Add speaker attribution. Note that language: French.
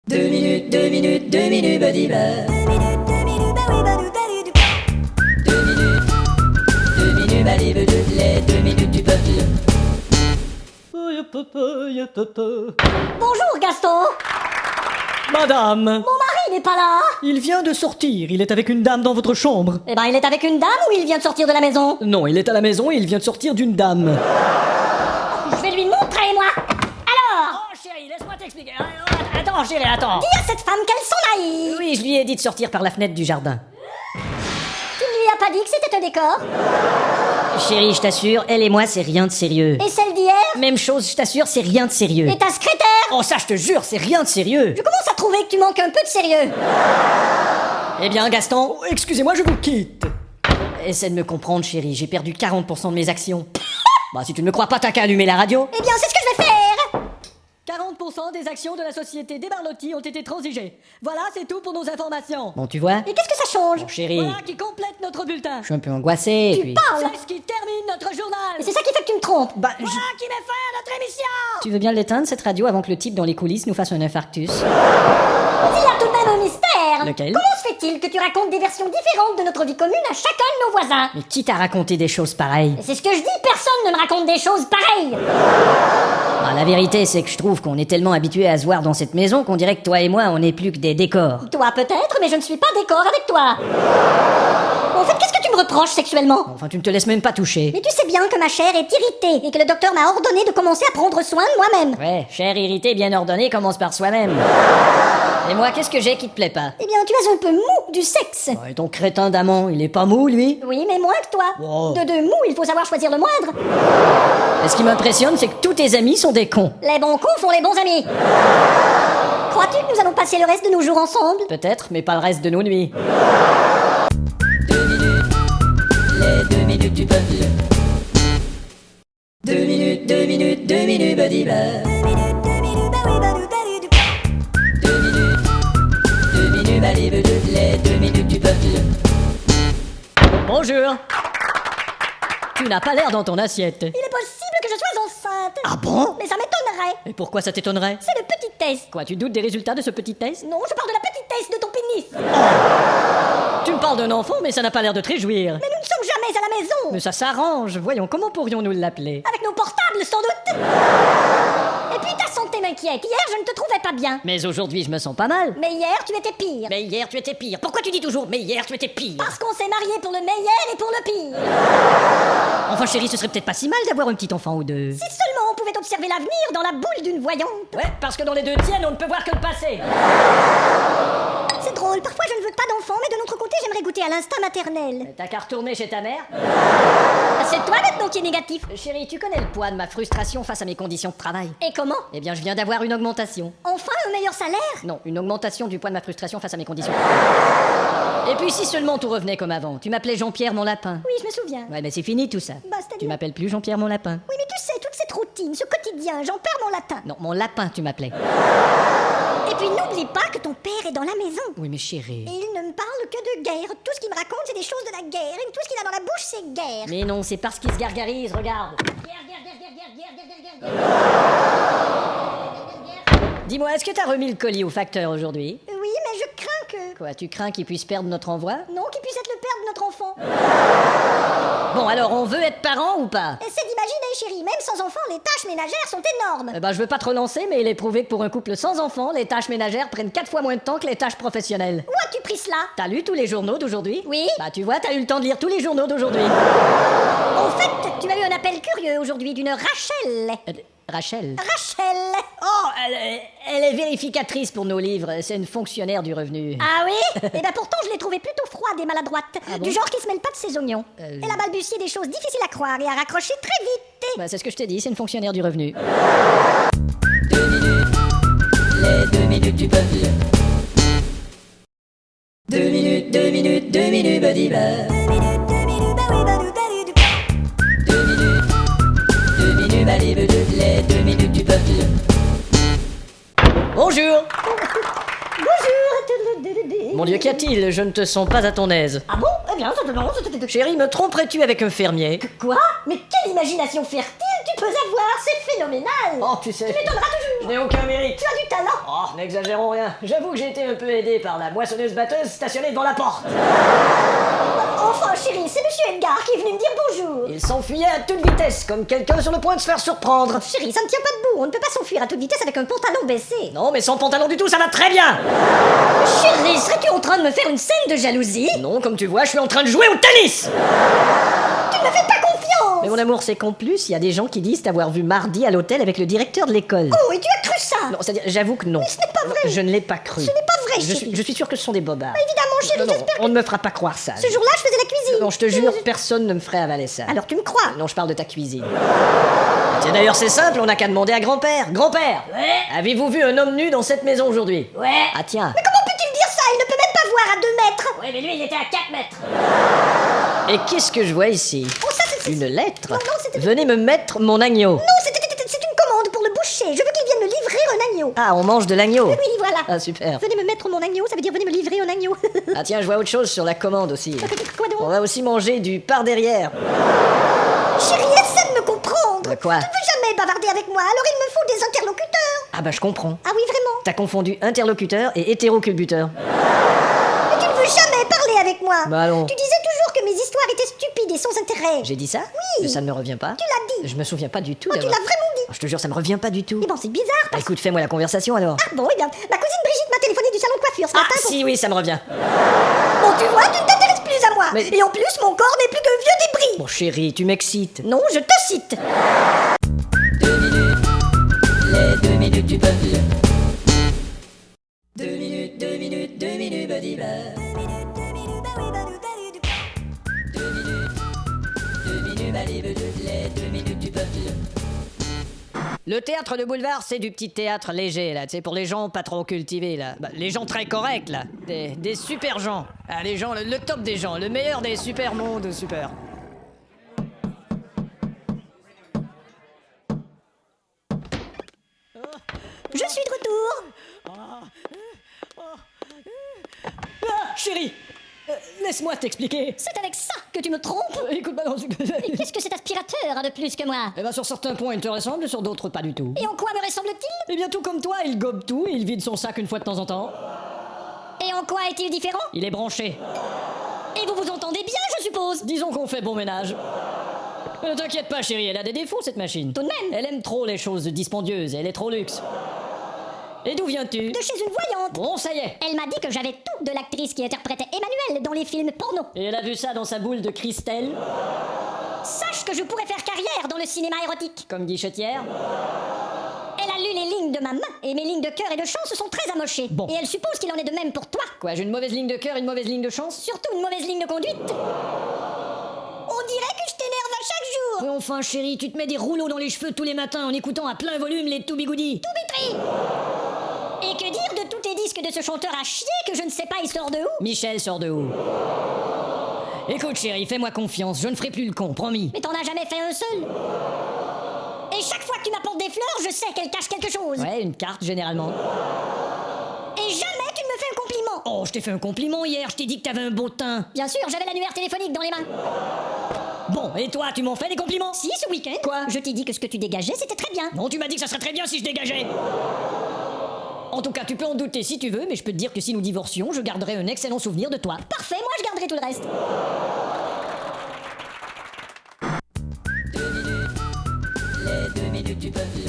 Speaker 1: 2 minutes, badibla. 2 minutes, badibla, les 2 minutes du peuple.
Speaker 2: Bonjour Gaston.
Speaker 3: Madame,
Speaker 2: Mon mari n'est pas là.
Speaker 3: il vient de sortir, il est avec une dame dans votre chambre.
Speaker 2: Eh ben il est avec une dame ou il vient de sortir de la maison?
Speaker 3: Non, il est à la maison et il vient de sortir d'une dame.
Speaker 2: Je vais lui montrer moi. Alors,
Speaker 3: Oh chérie, laisse-moi t'expliquer. Attends chérie, attends.
Speaker 2: dis à cette femme qu'elle s'en aille.
Speaker 3: Oui, je lui ai dit de sortir par la fenêtre du jardin.
Speaker 2: Tu ne lui as pas dit que c'était un décor?
Speaker 3: Chérie, je t'assure, elle et moi, c'est rien de sérieux.
Speaker 2: Et celle d'hier?
Speaker 3: Même chose, je t'assure, c'est rien de sérieux.
Speaker 2: Et ta secrétaire?
Speaker 3: Oh ça, je te jure, c'est rien de sérieux.
Speaker 2: Je commence à trouver que tu manques un peu de sérieux.
Speaker 3: Eh bien, Gaston, excusez-moi, je vous quitte. Essaie de me comprendre, chérie, j'ai perdu 40% de mes actions. Bah, si tu ne me crois pas, t'as qu'à allumer la radio.
Speaker 2: Eh bien c'est ce que je vais faire.
Speaker 3: 40% des actions de la société des Barlotti ont été transigées. Voilà, c'est tout pour nos informations. Bon, tu vois?
Speaker 2: Et qu'est-ce que ça change?
Speaker 3: Bon, chérie,
Speaker 2: Ah,
Speaker 3: voilà qui complète notre bulletin. Je suis un peu angoissé, et
Speaker 2: Tu
Speaker 3: puis...
Speaker 2: parles.
Speaker 3: C'est ce qui termine notre journal.
Speaker 2: Et c'est ça qui fait que tu me trompes.
Speaker 3: Bah,
Speaker 2: Voilà qui met fin à notre émission.
Speaker 3: Tu veux bien l'éteindre, cette radio, avant que le type dans les coulisses nous fasse un infarctus?
Speaker 2: Il y a tout de même un mystère.
Speaker 3: Lequel?
Speaker 2: Comment se fait-il que tu racontes des versions différentes de notre vie commune à chacun de nos voisins?
Speaker 3: Mais qui t'a raconté des choses pareilles?
Speaker 2: Et c'est ce que je dis, personne ne me raconte des choses pareilles.
Speaker 3: Bah, la vérité, c'est que je trouve qu'on est tellement habitués à se voir dans cette maison qu'on dirait que toi et moi, on n'est plus que des décors.
Speaker 2: Toi peut-être, mais je ne suis pas d'accord avec toi. En fait, qu'est-ce que tu me reproches sexuellement?
Speaker 3: Enfin, tu ne te laisses même pas toucher.
Speaker 2: Mais tu sais bien que ma chair est irritée et que le docteur m'a ordonné de commencer à prendre soin de moi-même.
Speaker 3: Ouais, chair irritée, bien ordonnée, commence par soi-même. Et moi, qu'est-ce que j'ai qui te plaît pas?
Speaker 2: Eh bien, tu es un peu mou du sexe.
Speaker 3: Et ton crétin d'amant, il est pas mou, lui?
Speaker 2: Oui, mais moins que toi.
Speaker 3: Wow.
Speaker 2: De deux mous, il faut savoir choisir le moindre.
Speaker 3: Et ce qui m'impressionne, c'est que tous tes amis sont des cons.
Speaker 2: Les bons coups font les bons amis. Crois-tu que nous allons passer le reste de nos jours ensemble?
Speaker 3: Peut-être, mais pas le reste de nos nuits.
Speaker 1: 2 minutes, les 2 minutes du peuple. 2 minutes, badibla. 2 minutes, badibla, les 2 minutes du peuple.
Speaker 3: Bonjour. Tu n'as pas l'air dans ton assiette.
Speaker 2: Il est possible que je sois enceinte.
Speaker 3: Ah bon?
Speaker 2: Mais ça m'étonnerait.
Speaker 3: Et pourquoi ça t'étonnerait?
Speaker 2: C'est le petit test.
Speaker 3: Quoi, tu doutes des résultats de ce petit test?
Speaker 2: Non, je parle de la petite test de ton pénis.
Speaker 3: Tu me parles d'un enfant, mais ça n'a pas l'air de te réjouir.
Speaker 2: Mais nous ne sommes jamais à la maison.
Speaker 3: Mais ça s'arrange. Voyons, comment pourrions-nous l'appeler?
Speaker 2: Avec nos portables, sans doute. Et puis ta santé m'inquiète. Hier, je ne te trouvais pas bien.
Speaker 3: Mais aujourd'hui, je me sens pas mal.
Speaker 2: Mais hier, tu étais pire.
Speaker 3: Mais hier, tu étais pire. Pourquoi tu dis toujours mais hier, tu étais pire?
Speaker 2: Parce qu'on s'est mariés pour le meilleur et pour le pire.
Speaker 3: Enfin, chérie, ce serait peut-être pas si mal d'avoir un petit enfant ou deux.
Speaker 2: Si seulement on pouvait observer l'avenir dans la boule d'une voyante.
Speaker 3: Ouais, parce que dans les deux tiennes, on ne peut voir que le passé.
Speaker 2: C'est drôle, parfois je ne veux pas d'enfant, mais de l'autre côté, j'aimerais goûter à l'instinct maternel.
Speaker 3: T'as qu'à retourner chez ta mère?
Speaker 2: C'est toi maintenant qui est négatif.
Speaker 3: Chérie, tu connais le poids de ma frustration face à mes conditions de travail.
Speaker 2: Et comment?
Speaker 3: Eh bien, je viens d'avoir une augmentation.
Speaker 2: Enfin un meilleur salaire?
Speaker 3: Non, une augmentation du poids de ma frustration face à mes conditions. Et puis, si seulement tout revenait comme avant. Tu m'appelais Jean-Pierre mon lapin.
Speaker 2: Oui, je me souviens.
Speaker 3: Ouais, mais c'est fini tout ça.
Speaker 2: Bah, c'est-à-dire?
Speaker 3: Tu m'appelles plus Jean-Pierre mon lapin.
Speaker 2: Oui, mais tu sais, toute cette routine, ce quotidien, j'en perds mon latin.
Speaker 3: Non, mon lapin, tu m'appelais.
Speaker 2: Et puis n'oublie pas que ton père est dans la maison.
Speaker 3: Oui, mais chérie.
Speaker 2: Et il ne me parle que de guerre. Tout ce qu'il me raconte, c'est des choses de la guerre. Et tout ce qu'il a dans la bouche, c'est guerre.
Speaker 3: Mais non, c'est parce qu'il se gargarise, regarde. Dis-moi, est-ce que t'as remis le colis au facteur aujourd'hui?
Speaker 2: Oui, mais je crains que...
Speaker 3: Quoi, tu crains qu'il puisse perdre notre envoi?
Speaker 2: Non, qu'il puisse être le père de notre enfant.
Speaker 3: Bon, alors, on veut être parents ou pas?
Speaker 2: Essaie d'imaginer, chérie, même sans enfant, les tâches ménagères sont énormes.
Speaker 3: Je veux pas te relancer, mais il est prouvé que pour un couple sans enfants, les tâches ménagères prennent 4 fois moins de temps que les tâches professionnelles.
Speaker 2: Où as-tu pris cela?
Speaker 3: T'as lu tous les journaux d'aujourd'hui?
Speaker 2: Oui.
Speaker 3: Bah, tu vois, t'as eu le temps de lire tous les journaux d'aujourd'hui.
Speaker 2: En fait, tu as eu un appel curieux aujourd'hui d'une Rachel.
Speaker 3: Rachel.
Speaker 2: Rachel.
Speaker 3: Oh, elle est vérificatrice pour nos livres. C'est une fonctionnaire du revenu.
Speaker 2: Ah oui? Eh ben pourtant, je l'ai trouvée plutôt froide et maladroite.
Speaker 3: Ah bon?
Speaker 2: Du genre qui se mêle pas de ses oignons. Elle a balbutié des choses difficiles à croire et a raccroché très vite.
Speaker 3: Bah, c'est ce que je t'ai dit, c'est une fonctionnaire du revenu.
Speaker 1: 2 minutes, les 2 minutes du peuple. 2 minutes, badibla. 2 minutes, badibla, les 2 minutes du peuple.
Speaker 3: Bonjour!
Speaker 2: Bonjour.
Speaker 3: Mon Dieu, qu'y a-t-il? Je ne te sens pas à ton aise.
Speaker 2: Ah bon? Eh bien, non, c'était...
Speaker 3: Chérie, me tromperais-tu avec un fermier?
Speaker 2: Quoi? Mais quelle imagination fertile tu peux avoir, c'est phénoménal.
Speaker 3: Oh, tu sais...
Speaker 2: Tu m'étonneras toujours.
Speaker 3: Je n'ai aucun mérite.
Speaker 2: Tu as du talent.
Speaker 3: Oh, n'exagérons rien. J'avoue que j'ai été un peu aidé par la moissonneuse-batteuse stationnée devant la porte.
Speaker 2: Enfin, chérie, c'est Monsieur Edgar qui est venu me dire bonjour.
Speaker 3: Il s'enfuyait à toute vitesse, comme quelqu'un sur le point de se faire surprendre.
Speaker 2: Chérie, ça ne tient pas debout. On ne peut pas s'enfuir à toute vitesse avec un pantalon baissé.
Speaker 3: Non, mais sans pantalon du tout, ça va très bien.
Speaker 2: Chérie, serais-tu en train de me faire une scène de jalousie?
Speaker 3: Non, comme tu vois, je suis en train de jouer au tennis.
Speaker 2: Tu ne me fais pas confiance.
Speaker 3: Mais mon amour, c'est qu'en plus, il y a des gens qui disent t'avoir vu mardi à l'hôtel avec le directeur de l'école.
Speaker 2: Oh, et tu as cru ça?
Speaker 3: Non, c'est-à-dire, j'avoue que non.
Speaker 2: Mais ce n'est pas vrai.
Speaker 3: Je ne l'ai pas cru.
Speaker 2: Ce n'est pas vrai, chérie.
Speaker 3: Je suis sûr que ce sont des bobards.
Speaker 2: Évidemment, chérie,
Speaker 3: Non, non,
Speaker 2: j'espère
Speaker 3: on ne me fera pas croire ça.
Speaker 2: Ce jour-là, je faisais la cuisine.
Speaker 3: Non, je te jure, personne ne me ferait avaler ça.
Speaker 2: Alors tu me crois?
Speaker 3: Non, je parle de ta cuisine. Tiens, d'ailleurs, c'est simple, on n'a qu'à demander à grand-père. Grand-père,
Speaker 1: Ouais.
Speaker 3: avez-vous vu un homme nu dans cette maison aujourd'hui?
Speaker 1: Ouais.
Speaker 3: Ah tiens.
Speaker 2: Mais comment peut-il dire ça? Il ne peut même pas voir à 2 mètres.
Speaker 1: Ouais, mais lui, il était à 4 mètres.
Speaker 3: Et qu'est-ce que je vois ici?
Speaker 2: Oh, ça, c'est...
Speaker 3: Une lettre?
Speaker 2: Non, c'était...
Speaker 3: Venez me mettre mon agneau.
Speaker 2: Non, c'est une commande pour le boucher. Je veux qu'il vienne me livrer un agneau.
Speaker 3: Ah, on mange de l'agneau.
Speaker 2: Oui, voilà.
Speaker 3: Ah, super.
Speaker 2: Venez me mettre mon agneau, ça veut dire venez me livrer un agneau.
Speaker 3: Ah tiens, je vois autre chose sur la commande aussi.
Speaker 2: Quoi donc?
Speaker 3: On va aussi manger du par derrière.
Speaker 2: Chérie, essaie de me comprendre.
Speaker 3: De quoi?
Speaker 2: Tu ne veux jamais bavarder avec moi, alors il me faut des interlocuteurs.
Speaker 3: Ah bah je comprends.
Speaker 2: Ah oui, vraiment?
Speaker 3: T'as confondu interlocuteur et hétéroculbuteur.
Speaker 2: Mais tu ne veux jamais parler avec moi.
Speaker 3: Bah allons.
Speaker 2: Tu disais toujours que mes histoires étaient stupides et sans intérêt.
Speaker 3: J'ai dit ça?
Speaker 2: Oui.
Speaker 3: Ça ne me revient pas.
Speaker 2: Tu l'as dit.
Speaker 3: Je me souviens pas du tout.
Speaker 2: Oh, tu l'as
Speaker 3: d'abord.
Speaker 2: vraiment dit.
Speaker 3: Oh, je te jure, ça me revient pas du tout.
Speaker 2: Mais bon, c'est bizarre
Speaker 3: Bah,
Speaker 2: parce...
Speaker 3: écoute, fais-moi la conversation alors.
Speaker 2: Ah bon, eh bien, ma cousine Brigitte m'a téléphoné du salon de coiffure ce
Speaker 3: Ah
Speaker 2: matin pour...
Speaker 3: si, oui, ça me revient.
Speaker 2: Bon, tu vois, tu ne t'intéresses plus à moi.
Speaker 3: Mais-
Speaker 2: Et en plus, mon corps n'est plus qu'un vieux débris.
Speaker 3: Bon chérie, tu m'excites.
Speaker 2: Non, je te cite.
Speaker 1: 2 minutes. Les 2 minutes du peuple. 2 minutes, 2 minutes, 2 minutes, badiba. 2 minutes, 2 minutes, badiba. Les 2 minutes du peuple.
Speaker 3: Le théâtre de boulevard, c'est du petit théâtre léger, là, tu sais, pour les gens pas trop cultivés, là. Bah, les gens très corrects, là. Des super gens. Ah, les gens, le top des gens, le meilleur des super mondes super.
Speaker 2: Je suis de retour.
Speaker 3: Ah, chérie, laisse-moi t'expliquer.
Speaker 2: C'est avec ça que tu me trompes.
Speaker 3: Écoute, bah non,
Speaker 2: Et qu'est-ce que cet aspirateur a de plus que moi?
Speaker 3: Eh ben, sur certains points, il te ressemble, sur d'autres, pas du tout.
Speaker 2: Et en quoi me ressemble-t-il?
Speaker 3: Eh bien, tout comme toi, il gobe tout et il vide son sac une fois de temps en temps.
Speaker 2: Et en quoi est-il différent?
Speaker 3: Il est branché.
Speaker 2: Et vous vous entendez bien, je suppose?
Speaker 3: Disons qu'on fait bon ménage. Ne t'inquiète pas, chérie, elle a des défauts, cette machine.
Speaker 2: Tout de même.
Speaker 3: Elle aime trop les choses dispendieuses, elle est trop luxe. Et d'où viens-tu?
Speaker 2: De chez une voyante.
Speaker 3: Bon, ça y est.
Speaker 2: Elle m'a dit que j'avais tout de l'actrice qui interprétait Emmanuel dans les films porno.
Speaker 3: Et elle a vu ça dans sa boule de cristal,
Speaker 2: Sache que je pourrais faire carrière dans le cinéma érotique.
Speaker 3: comme guichetière.
Speaker 2: Elle a lu les lignes de ma main et mes lignes de cœur et de chance sont très amochées.
Speaker 3: Bon.
Speaker 2: Et elle suppose qu'il en est de même pour toi.
Speaker 3: Quoi, j'ai une mauvaise ligne de cœur, une mauvaise ligne de chance?
Speaker 2: Surtout une mauvaise ligne de conduite. On dirait que je t'énerve à chaque jour.
Speaker 3: Mais enfin, chérie, tu te mets des rouleaux dans les cheveux tous les matins en écoutant à plein volume les To Be Goody.
Speaker 2: Tout pétri. Et que dire de tous tes disques de ce chanteur à chier que je ne sais pas il sort de où?
Speaker 3: Michel sort de où? Écoute, chérie, fais-moi confiance, je ne ferai plus le con, promis.
Speaker 2: Mais t'en as jamais fait un seul. Et chaque fois que tu m'apportes des fleurs, je sais qu'elles cachent quelque chose.
Speaker 3: Ouais, une carte, généralement.
Speaker 2: Et jamais tu ne me fais un compliment.
Speaker 3: Oh, je t'ai fait un compliment hier, je t'ai dit que t'avais un beau teint.
Speaker 2: Bien sûr, j'avais l'annuaire téléphonique dans les mains.
Speaker 3: Bon, et toi, tu m'en fais des compliments?
Speaker 2: Si, ce week-end.
Speaker 3: Quoi?
Speaker 2: Je t'ai dit que ce que tu dégageais, c'était très bien.
Speaker 3: Non, tu m'as dit que ça serait très bien si je dégageais. En tout cas, tu peux en douter si tu veux, mais je peux te dire que si nous divorcions, je garderai un excellent souvenir de toi.
Speaker 2: Parfait, moi je garderai tout le reste.
Speaker 1: 2 minutes. Les 2 minutes du peuple.